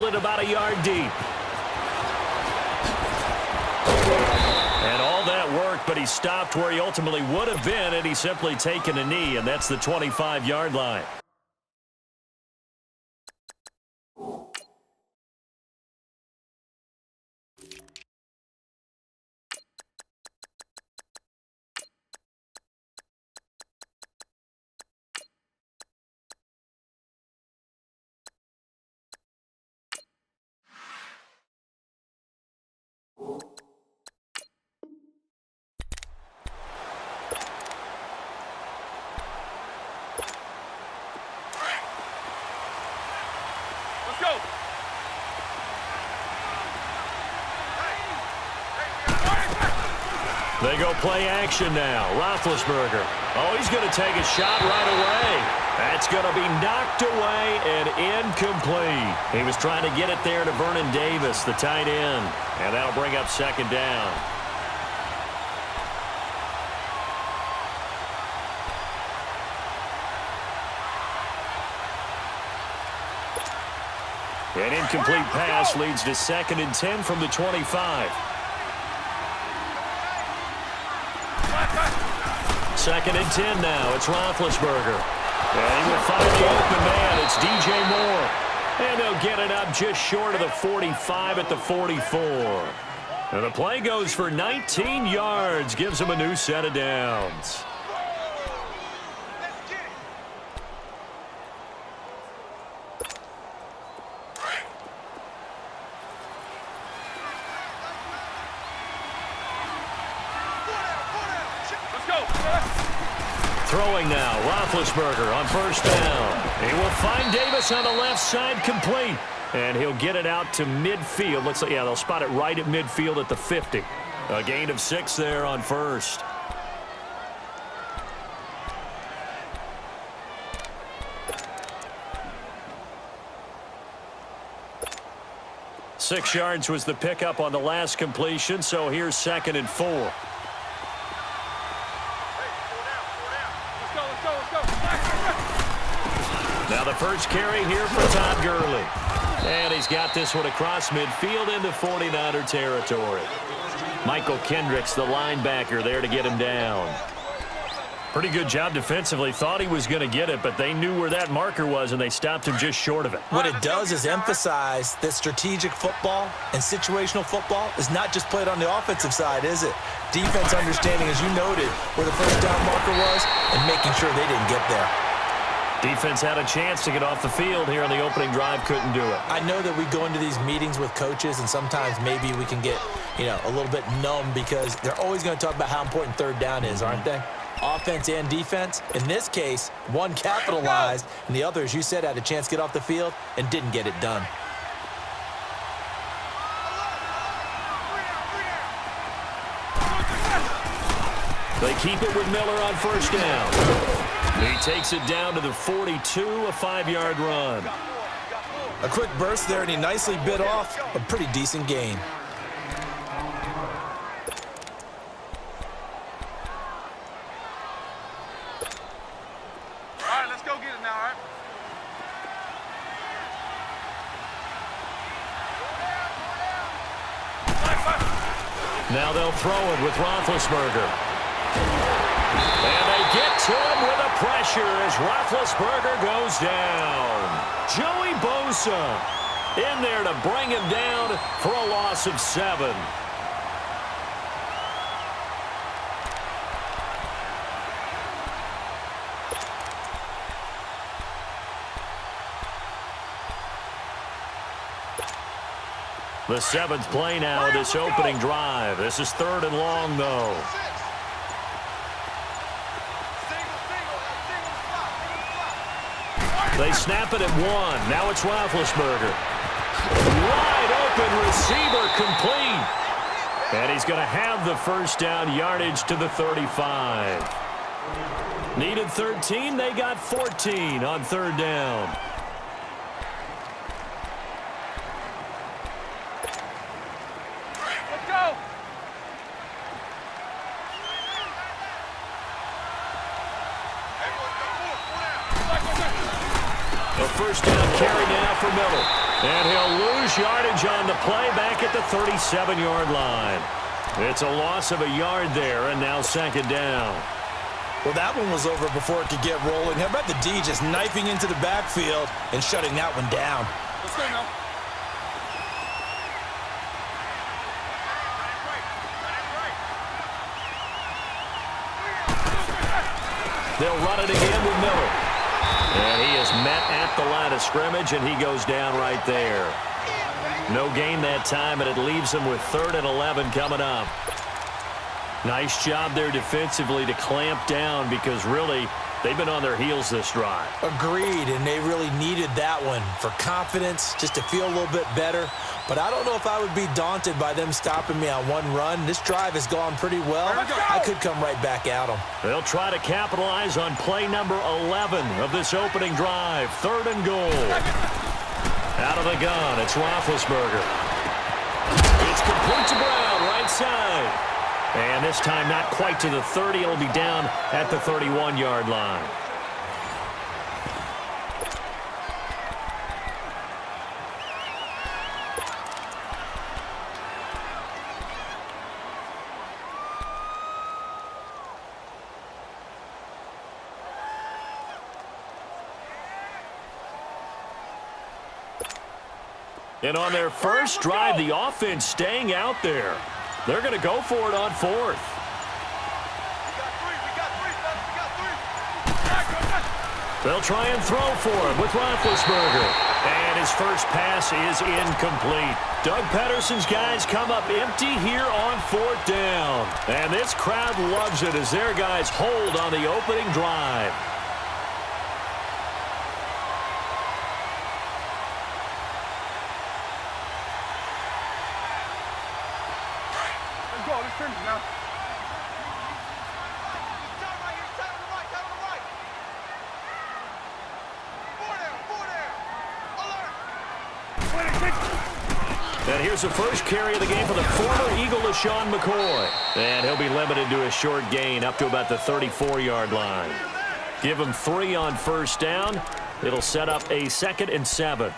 About a yard deep. And all that work, but he stopped where he ultimately would have been had he simply taken a knee, and that's the 25-yard line. They go play action now. Roethlisberger. Oh, he's going to take a shot right away. That's going to be knocked away and incomplete. He was trying to get it there to Vernon Davis, the tight end. And that'll bring up second down. An incomplete pass leads to 2nd and 10 from the 25. 2nd and 10 now. It's Roethlisberger. And he will find the open man. It's DJ Moore. And they'll get it up just short of the 45 at the 44. And the play goes for 19 yards. Gives him a new set of downs. Throwing now, Roethlisberger on first down. He will find Davis on the left side, complete. And he'll get it out to midfield. Looks like, yeah, they'll spot it right at midfield at the 50. A gain of 6 there on first. Six yards was the pickup on the last completion, so here's 2nd and 4. Now the first carry here for Todd Gurley. And he's got this one across midfield into 49er territory. Michael Kendricks, the linebacker, there to get him down. Pretty good job defensively. Thought he was going to get it, but they knew where that marker was, and they stopped him just short of it. What it does is emphasize that strategic football and situational football is not just played on the offensive side, is it? Defense understanding, as you noted, where the first down marker was and making sure they didn't get there. Defense had a chance to get off the field here on the opening drive, couldn't do it. I know that we go into these meetings with coaches, and sometimes maybe we can get, a little bit numb because they're always going to talk about how important third down is, aren't they? Offense and defense. In this case, one capitalized, and the other, as you said, had a chance to get off the field and didn't get it done. They keep it with Miller on first down. He takes it down to the 42, a 5-yard run. A quick burst there, and he nicely bit off a pretty decent gain. All right, let's go get it now, all right? Now they'll throw it with Roethlisberger. And they get to him with a pressure as Roethlisberger goes down. Joey Bosa in there to bring him down for a loss of 7. The 7th play now of this opening drive. This is 3rd and long, though. They snap it at 1. Now it's Roethlisberger. Wide open receiver, complete. And he's going to have the first down, yardage to the 35. Needed 13. They got 14 on 3rd down. Let's go. A first down carry now for Miller. And he'll lose yardage on the play back at the 37-yard line. It's a loss of a yard there, and now second down. Well, that one was over before it could get rolling. How about the D just knifing into the backfield and shutting that one down? Let's go now. They'll run it again with Miller. And he is met at the line of scrimmage, and he goes down right there. No gain that time, and it leaves him with 3rd and 11 coming up. Nice job there defensively to clamp down because really they've been on their heels this drive. Agreed, and they really needed that one for confidence, just to feel a little bit better. But I don't know if I would be daunted by them stopping me on one run. This drive has gone pretty well. I could come right back at them. They'll try to capitalize on play number 11 of this opening drive. 3rd and goal. Out of the gun, it's Roethlisberger. It's complete to Brown, right side. And this time not quite to the 30. It'll be down at the 31-yard line. And on their first drive, the offense staying out there. They're going to go for it on 4th. They'll try and throw for him with Roethlisberger. And his first pass is incomplete. Doug Pederson's guys come up empty here on 4th down. And this crowd loves it as their guys hold on the opening drive. And here's the first carry of the game for the former Eagle, LaShawn McCoy. And he'll be limited to a short gain up to about the 34-yard line. Give him 3 on first down. It'll set up a 2nd and 7.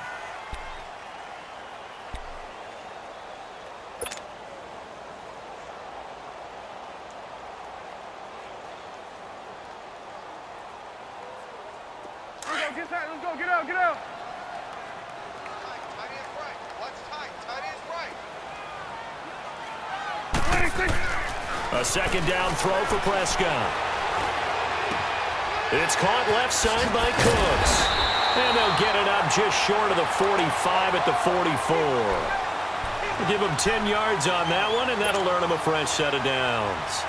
Let's go, get out, get out. A 2nd down throw for Prescott. It's caught left side by Cooks. And they'll get it up just short of the 45 at the 44. Give him 10 yards on that one, and that'll earn him a fresh set of downs.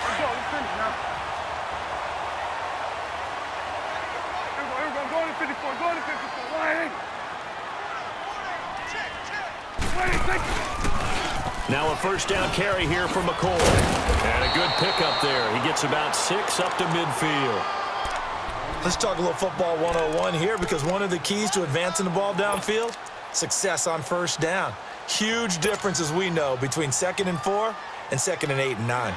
Let's go, let's finish now. Here we go, go to 54, go to 54. Line. Now a first down carry here for McCoy. And a good pickup there. He gets about 6 up to midfield. Let's talk a little football 101 here, because one of the keys to advancing the ball downfield, success on first down. Huge difference, as we know, between 2nd and 4 and 2nd and 8 and 9.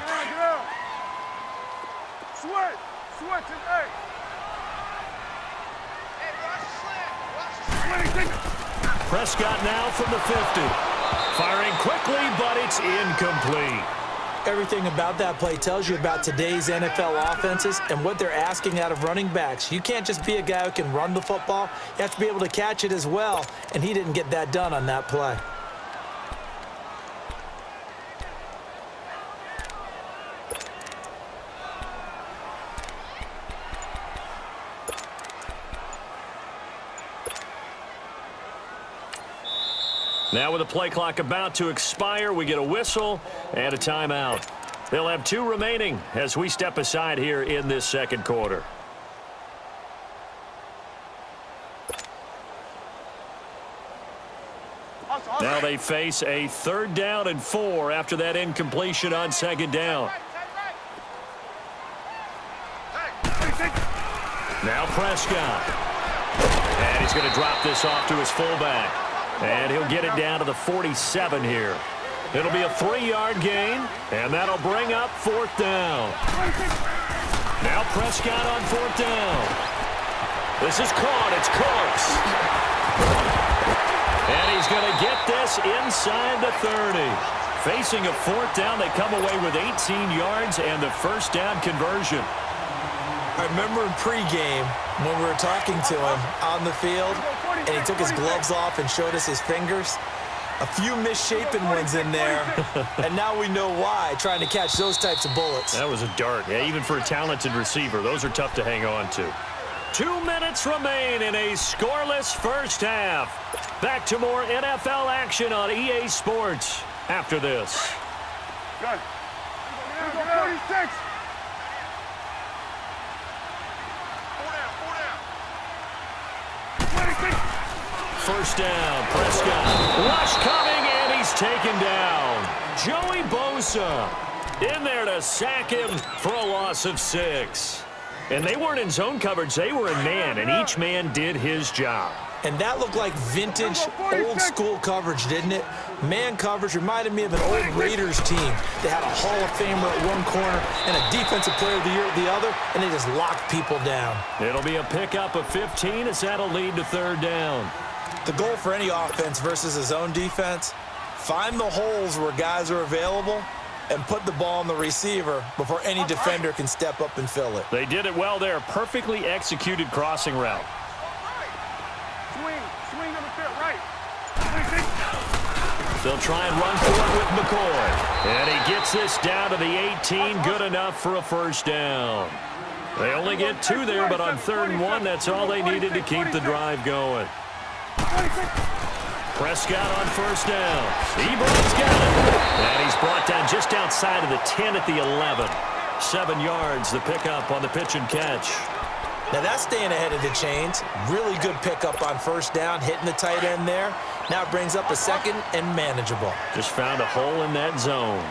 Switch to 8. Prescott now from the 50. Firing quickly, but it's incomplete. Everything about that play tells you about today's NFL offenses and what they're asking out of running backs. You can't just be a guy who can run the football. You have to be able to catch it as well, and he didn't get that done on that play. Now with the play clock about to expire, we get a whistle and a timeout. They'll have 2 remaining as we step aside here in this second quarter. Now they face a 3rd down and 4 after that incompletion on 2nd down. Now Prescott. And he's going to drop this off to his fullback. And he'll get it down to the 47 here. It'll be a 3-yard gain, and that'll bring up 4th down. Now Prescott on 4th down. This is caught. It's Cooks. And he's going to get this inside the 30. Facing a fourth down, they come away with 18 yards and the first down conversion. I remember in pregame when we were talking to him on the field, and he took his gloves off and showed us his fingers. A few misshapen ones in there, and now we know why, trying to catch those types of bullets. That was a dart. Yeah, even for a talented receiver, those are tough to hang on to. 2 minutes remain in a scoreless first half. Back to more NFL action on EA Sports after this. Good. 46. First down, Prescott. Rush coming, and he's taken down. Joey Bosa in there to sack him for a loss of 6. And they weren't in zone coverage. They were in man, and each man did his job. And that looked like vintage, old-school coverage, didn't it? Man coverage reminded me of an old Raiders team. They had a Hall of Famer at one corner and a Defensive Player of the Year at the other, and they just locked people down. It'll be a pickup of 15 as that'll lead to third down. The goal for any offense versus a zone defense, find the holes where guys are available and put the ball on the receiver before any defender can step up and fill it. They did it well there. Perfectly executed crossing route. Swing on the field, right. They'll try and run for it with McCoy. And he gets this down to the 18. Good enough for a first down. They only get 2 there, but on 3rd and 1, that's all they needed to keep the drive going. Prescott on first down. Ebron's got it. And he's brought down just outside of the 10 at the 11. 7 yards, the pickup on the pitch and catch. Now that's staying ahead of the chains. Really good pickup on first down, hitting the tight end there. Now it brings up a second and manageable. Just found a hole in that zone.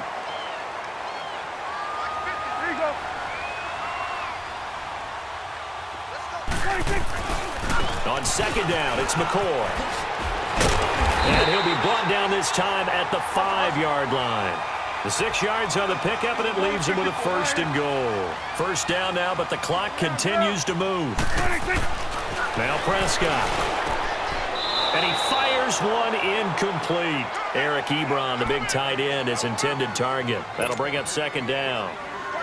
On second down, it's McCoy. And he'll be brought down this time at the 5-yard line. The 6 yards on the pickup, and it leaves him with a first and goal. First down now, but the clock continues to move. Now Prescott. And he fires one incomplete. Eric Ebron, the big tight end, his intended target. That'll bring up second down.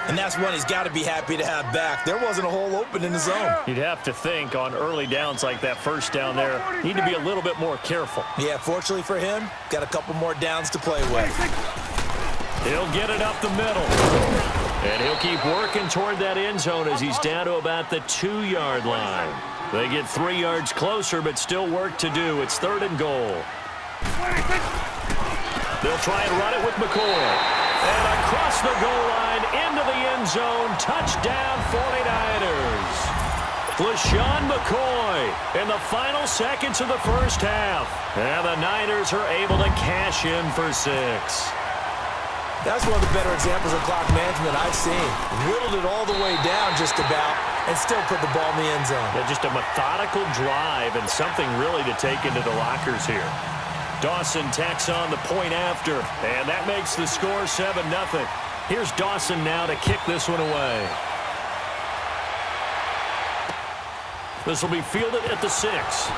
And that's one he's got to be happy to have back. There wasn't a hole open in the zone. You'd have to think on early downs like that first down there, need to be a little bit more careful. Yeah, fortunately for him, got a couple more downs to play with. He'll get it up the middle. And he'll keep working toward that end zone as he's down to about the 2-yard line. They get 3 yards closer, but still work to do. It's 3rd and goal. They'll try and run it with McCoy. And across the goal line, into the end zone, touchdown 49ers. LaShawn McCoy in the final seconds of the first half. And the Niners are able to cash in for 6. That's one of the better examples of clock management I've seen. Whittled it all the way down just about and still put the ball in the end zone. Yeah, just a methodical drive and something really to take into the lockers here. Dawson tacks on the point after, and that makes the score 7-0. Here's Dawson now to kick this one away. This will be fielded at the 6.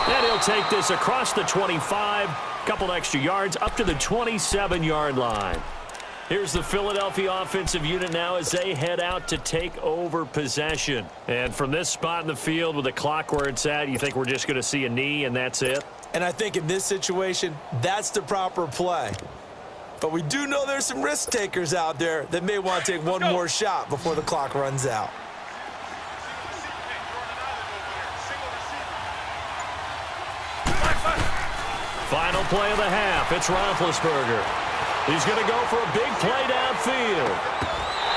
And he'll take this across the 25, couple extra yards up to the 27-yard line. Here's the Philadelphia offensive unit now as they head out to take over possession. And from this spot in the field with the clock where it's at, you think we're just going to see a knee and that's it? And I think in this situation, that's the proper play. But we do know there's some risk takers out there that may want to take one more shot before the clock runs out. Final play of the half. It's Roethlisberger. He's going to go for a big play downfield.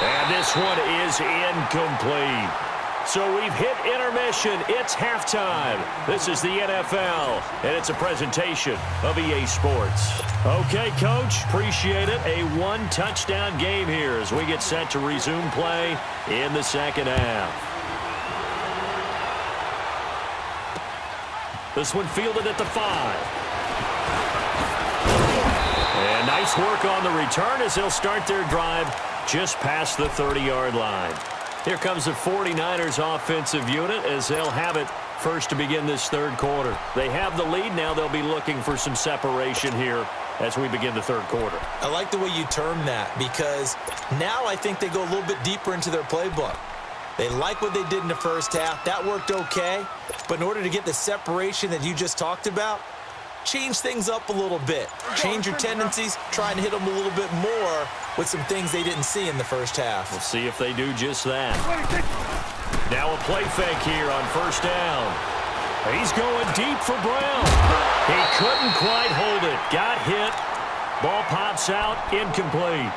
And this one is incomplete. So we've hit intermission. It's halftime. This is the NFL, and it's a presentation of EA Sports. Okay, Coach, appreciate it. A 1-touchdown game here as we get set to resume play in the second half. This one fielded at the 5. And nice work on the return as they'll start their drive just past the 30-yard line. Here comes the 49ers offensive unit as they'll have it first to begin this third quarter. They have the lead. Now they'll be looking for some separation here as we begin the third quarter. I like the way you term that because now I think they go a little bit deeper into their playbook. They like what they did in the first half. That worked okay. But in order to get the separation that you just talked about, change things up a little bit. Change your tendencies. Try and hit them a little bit more with some things they didn't see in the first half. We'll see if they do just that. Now a play fake here on first down. He's going deep for Brown. He couldn't quite hold it. Got hit. Ball pops out. Incomplete.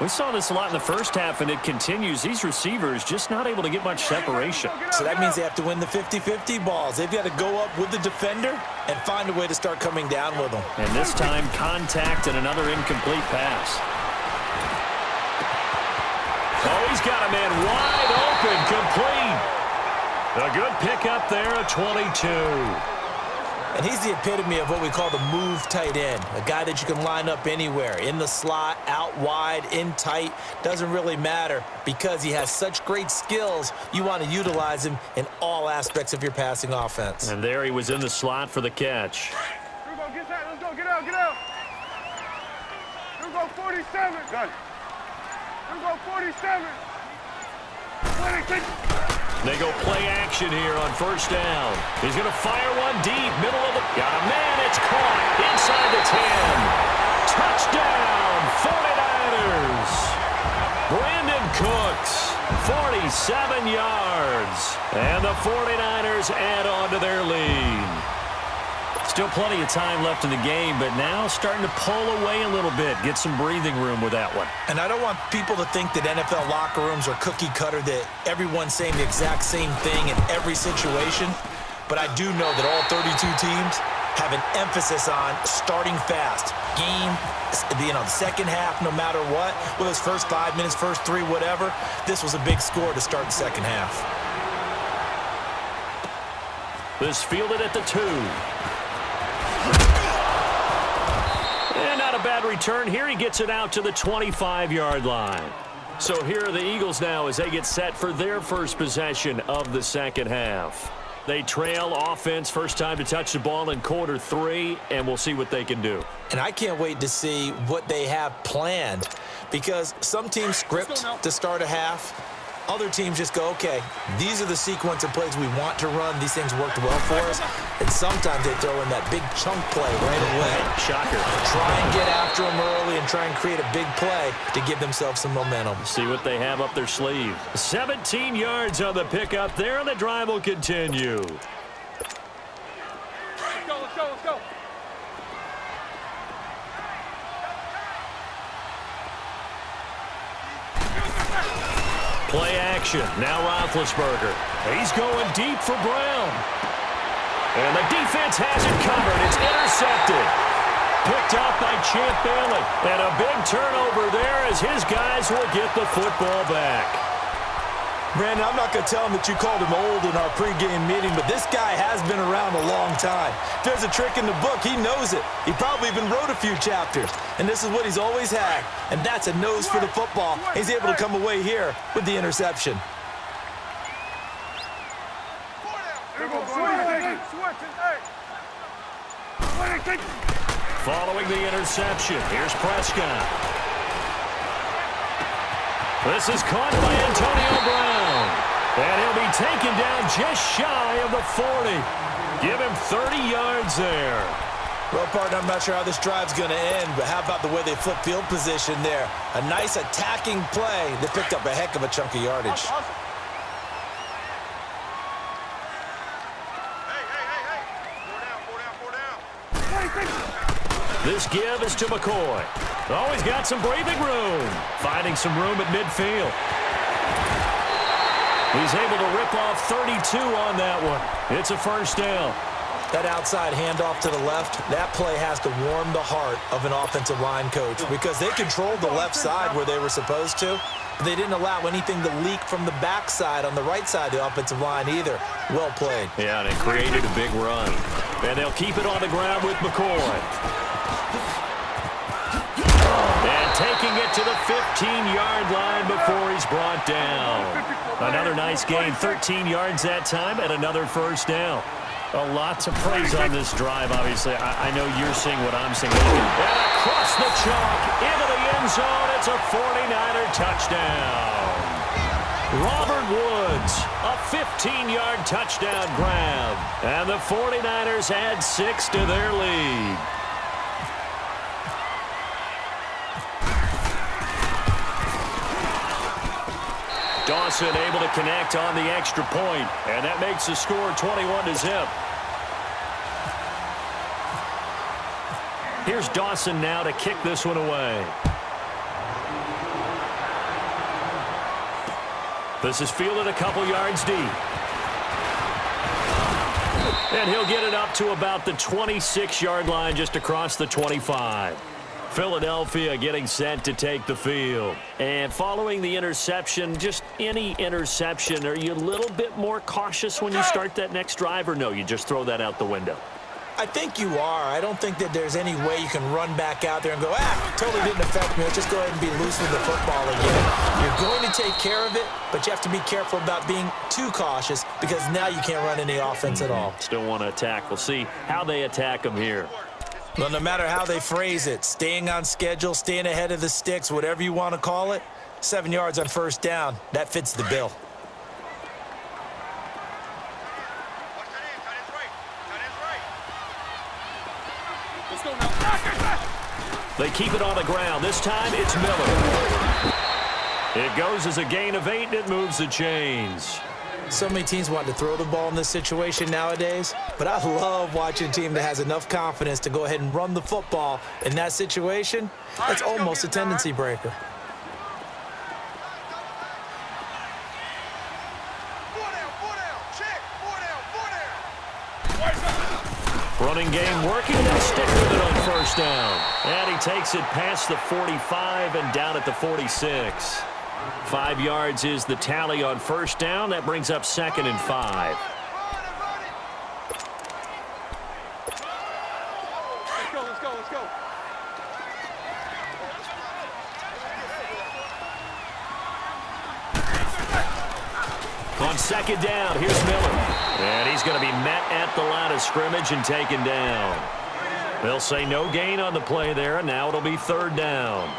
We saw this a lot in the first half, and it continues. These receivers just not able to get much separation. So that means they have to win the 50-50 balls. They've got to go up with the defender and find a way to start coming down with them. And this time, contact and another incomplete pass. Oh, he's got a man wide open, complete. A good pickup there at 22. And he's the epitome of what we call the move tight end, a guy that you can line up anywhere, in the slot, out wide, in tight, doesn't really matter because he has such great skills. You want to utilize him in all aspects of your passing offense. And there he was in the slot for the catch. Here we go, get that, let's go, get out, get out. Here we go, 47. Done. Here we go, 47. 26. They go play action here on first down. He's going to fire one deep, middle of the... Got a man, it's caught inside the 10. Touchdown, 49ers. Brandon Cooks, 47 yards. And the 49ers add on to their lead. Still plenty of time left in the game, but now starting to pull away a little bit. Get some breathing room with that one. And I don't want people to think that NFL locker rooms are cookie cutter, that everyone's saying the exact same thing in every situation. But I do know that all 32 teams have an emphasis on starting fast. Game, the second half, no matter what, whether it's first 5 minutes, first 3, whatever, this was a big score to start the second half. This fielded at the 2. And not a bad return here. He gets it out to the 25-yard line. So here are the Eagles now as they get set for their first possession of the second half. They trail offense, first time to touch the ball in quarter 3, and we'll see what they can do. And I can't wait to see what they have planned because some teams script to start a half. Other teams just go, okay, these are the sequence of plays we want to run. These things worked well for us. And sometimes they throw in that big chunk play right away. Shocker. Try and get after them early and try and create a big play to give themselves some momentum. See what they have up their sleeve. 17 yards on the pickup there, and the drive will continue. Let's go, let's go, let's go. Play action. Now Roethlisberger. He's going deep for Brown. And the defense has it covered. It's intercepted. Picked up by Champ Bailey. And a big turnover there as his guys will get the football back. Brandon, I'm not going to tell him that you called him old in our pregame meeting, but this guy has been around a long time. If there's a trick in the book, he knows it. He probably even wrote a few chapters, and this is what he's always had, and that's a nose for the football. He's able to come away here with the interception. Following the interception, here's Prescott. This is caught by Antonio Brown. And he'll be taken down just shy of the 40. Give him 30 yards there. Well, partner, I'm not sure how this drive's going to end, but how about the way they flip field position there? A nice attacking play that picked up a heck of a chunk of yardage. This give is to McCoy. Oh, he's got some breathing room. Finding some room at midfield. He's able to rip off 32 on that one. It's a first down. That outside handoff to the left, that play has to warm the heart of an offensive line coach because they controlled the left side where they were supposed to. But they didn't allow anything to leak from the backside on the right side of the offensive line either. Well played. Yeah, and it created a big run. And they'll keep it on the ground with McCoy. And taking it to the 15-yard line before he's brought down. Another nice gain, 13 yards that time, and another first down. A lot to praise on this drive, obviously. I know you're seeing what I'm seeing. And across the chalk, into the end zone, it's a 49er touchdown. Robert Woods, a 15-yard touchdown grab. And the 49ers add 6 to their lead. Dawson able to connect on the extra point, and that makes the score 21-0. Here's Dawson now to kick this one away. This is fielded a couple yards deep. And he'll get it up to about the 26-yard line, just across the 25. Philadelphia getting set to take the field. And following the interception, just any interception, are you a little bit more cautious when you start that next drive, or no, you just throw that out the window? I think you are. I don't think that there's any way you can run back out there and go, totally didn't affect me. Let's just go ahead and be loose with the football again. You're going to take care of it, but you have to be careful about being too cautious because now you can't run any offense at all. Still want to attack. We'll see how they attack them here. Well, no matter how they phrase it, staying on schedule, staying ahead of the sticks, whatever you want to call it, 7 yards on first down, that fits the bill. They keep it on the ground. This time it's Miller. It goes as a gain of 8, and it moves the chains. So many teams want to throw the ball in this situation nowadays, but I love watching a team that has enough confidence to go ahead and run the football. In that situation, that's almost a tendency breaker. Running game working, and stick with it on first down. And he takes it past the 45 and down at the 46. 5 yards is the tally on first down. That brings up 2nd and 5. Let's go. On 2nd down, here's Miller. And he's going to be met at the line of scrimmage and taken down. They'll say no gain on the play there, and now it'll be 3rd down.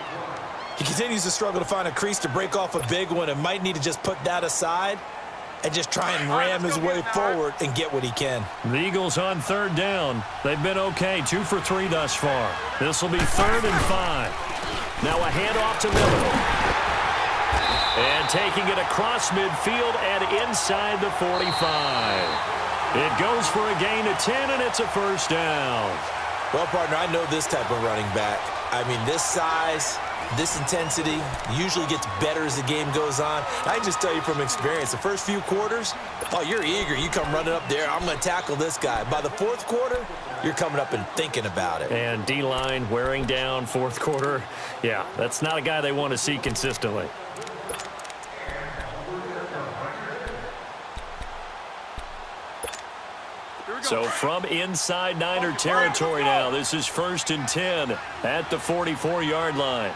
He continues to struggle to find a crease to break off a big one and might need to just put that aside and just try and ram his way forward and get what he can. The Eagles on 3rd down. They've been okay, 2 for 3 thus far. This will be 3rd and 5. Now a handoff to Miller. And taking it across midfield and inside the 45. It goes for a gain of 10, and it's a first down. Well, partner, I know this type of running back. I mean, this size, this intensity usually gets better as the game goes on. I can just tell you from experience, the first few quarters, oh, you're eager. You come running up there, I'm going to tackle this guy. By the 4th quarter, you're coming up and thinking about it. And D-line wearing down 4th quarter. Yeah, that's not a guy they want to see consistently. So from inside Niner territory now, this is 1st and 10 at the 44-yard line.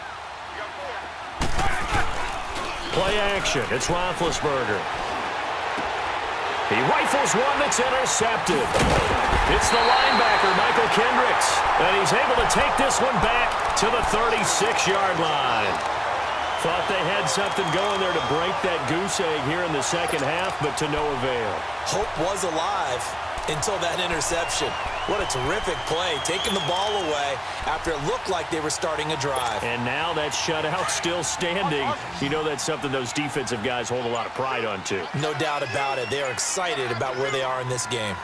Play action. It's Roethlisberger. He rifles one that's intercepted. It's the linebacker, Michael Kendricks, and he's able to take this one back to the 36-yard line. Thought they had something going there to break that goose egg here in the second half, but to no avail. Hope was alive until that interception. What a terrific play, taking the ball away after it looked like they were starting a drive. And now that shutout still standing. You know that's something those defensive guys hold a lot of pride on, too. No doubt about it. They are excited about where they are in this game.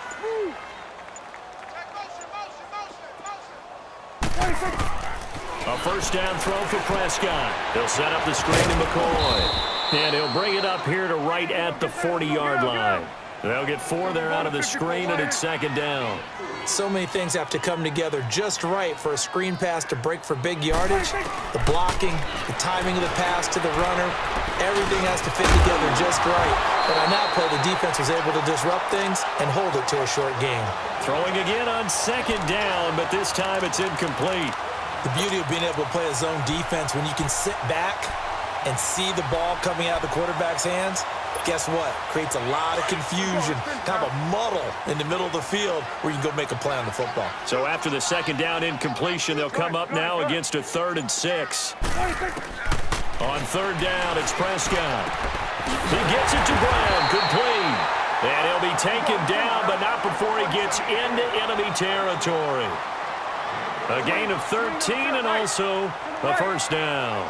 A first down throw for Prescott. They'll set up the screen to McCoy. And he'll bring it up here to right at the 40-yard line. They'll get 4 there out of the screen, and it's 2nd down. So many things have to come together just right for a screen pass to break for big yardage. The blocking, the timing of the pass to the runner, everything has to fit together just right. But on that play, the defense was able to disrupt things and hold it to a short game. Throwing again on 2nd down, but this time it's incomplete. The beauty of being able to play a zone defense when you can sit back and see the ball coming out of the quarterback's hands, guess what? Creates a lot of confusion, kind of a muddle in the middle of the field where you can go make a play on the football. So after the second down incompletion, they'll come up now against a 3rd and 6. On 3rd down, it's Prescott. He gets it to Brown, complete. And he'll be taken down, but not before he gets into enemy territory. A gain of 13 and also a first down.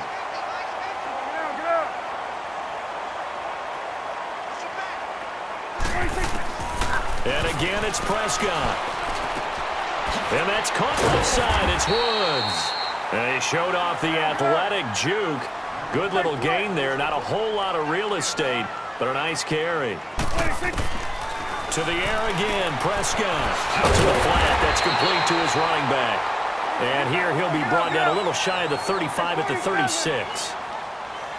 And again, it's Prescott. And that's caught left side. It's Woods. And he showed off the athletic juke. Good little gain there. Not a whole lot of real estate, but a nice carry. To the air again, Prescott. Out to the flat. That's complete to his running back. And here he'll be brought down a little shy of the 35 at the 36.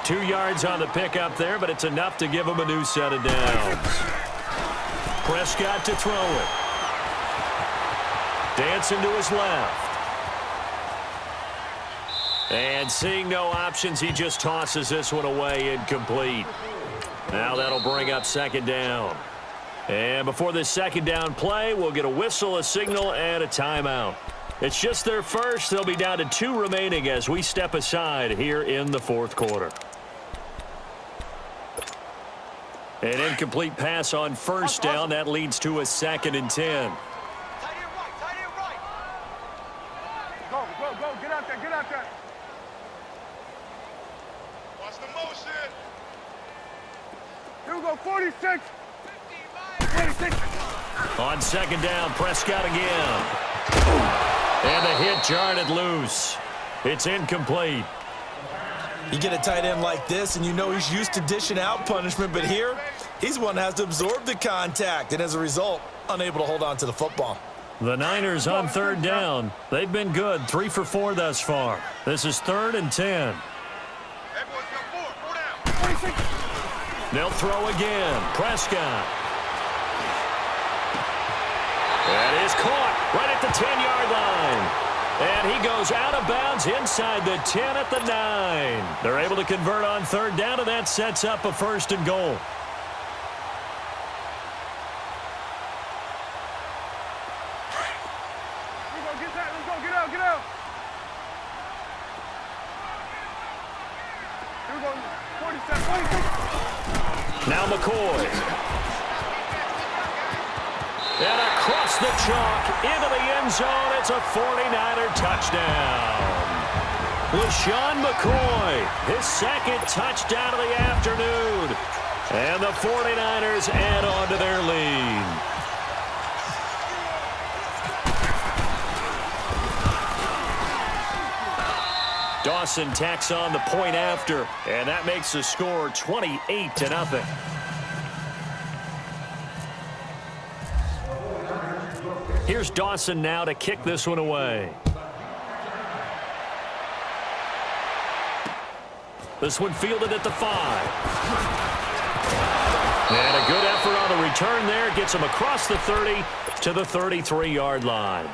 2 yards on the pickup there, but it's enough to give him a new set of downs. Prescott to throw it. Dancing to his left. And seeing no options, he just tosses this one away incomplete. Now that'll bring up 2nd down. And before this 2nd down play, we'll get a whistle, a signal, and a timeout. It's just their first. They'll be down to 2 remaining as we step aside here in the 4th quarter. An incomplete pass on 1st down. That leads to a 2nd and 10. Go, go, go. Get out there, get out there. Watch the motion. Here we go, 46. 46. On 2nd down, Prescott again. And the hit jarred it loose. It's incomplete. You get a tight end like this, and you know he's used to dishing out punishment, but here, he's one that has to absorb the contact, and as a result, unable to hold on to the football. The Niners on 3rd down. They've been good, 3 for 4 thus far. This is 3rd and 10. They'll throw again. Prescott. That is caught right at the 10-yard line. And he goes out of bounds inside the 10 at the 9. They're able to convert on 3rd down, and that sets up a 1st and goal. Get that. Let's go. Get out. Get out. Here we go. 47. 46. Now McCoy. And across the chalk into the end zone. It's a 49er touchdown. LaShawn McCoy, his 2nd touchdown of the afternoon. And the 49ers add on to their lead. Dawson tacks on the point after, and that makes the score 28-0. Here's Dawson now to kick this one away. This one fielded at the 5. And a good effort on the return there. Gets him across the 30 to the 33-yard line.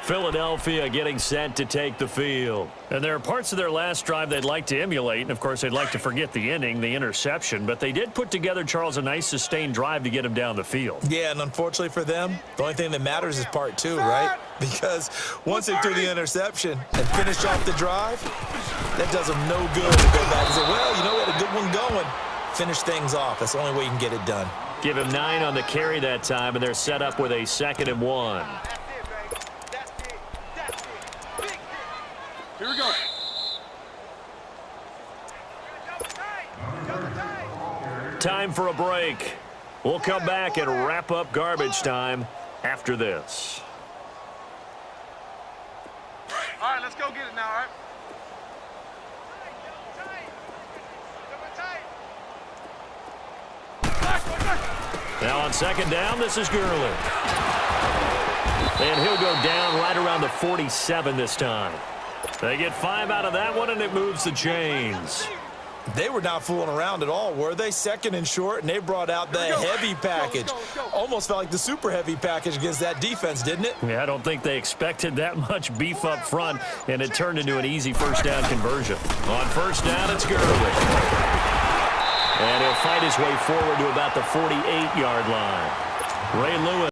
Philadelphia getting set to take the field. And there are parts of their last drive they'd like to emulate. And, of course, they'd like to forget the inning, the interception. But they did put together, Charles, a nice sustained drive to get him down the field. Yeah, and unfortunately for them, the only thing that matters is part 2, right? Because once they threw the interception and finished off the drive, that does them no good to go back and say, well, you know, we had a good one going. Finish things off. That's the only way you can get it done. Give him 9 on the carry that time, and they're set up with a 2nd and 1. Here we go. Time for a break. We'll come back and wrap up garbage time after this. All right, let's go get it now, all right? Now on 2nd down, this is Gurley. And he'll go down right around the 47 this time. They get 5 out of that one, and it moves the chains. They were not fooling around at all, were they? Second and short, and they brought out the heavy package. Almost felt like the super heavy package against that defense, didn't it? Yeah, I don't think they expected that much beef up front, and it turned into an easy first down conversion. On first down, it's Gurley. And he'll fight his way forward to about the 48-yard line. Ray Lewis.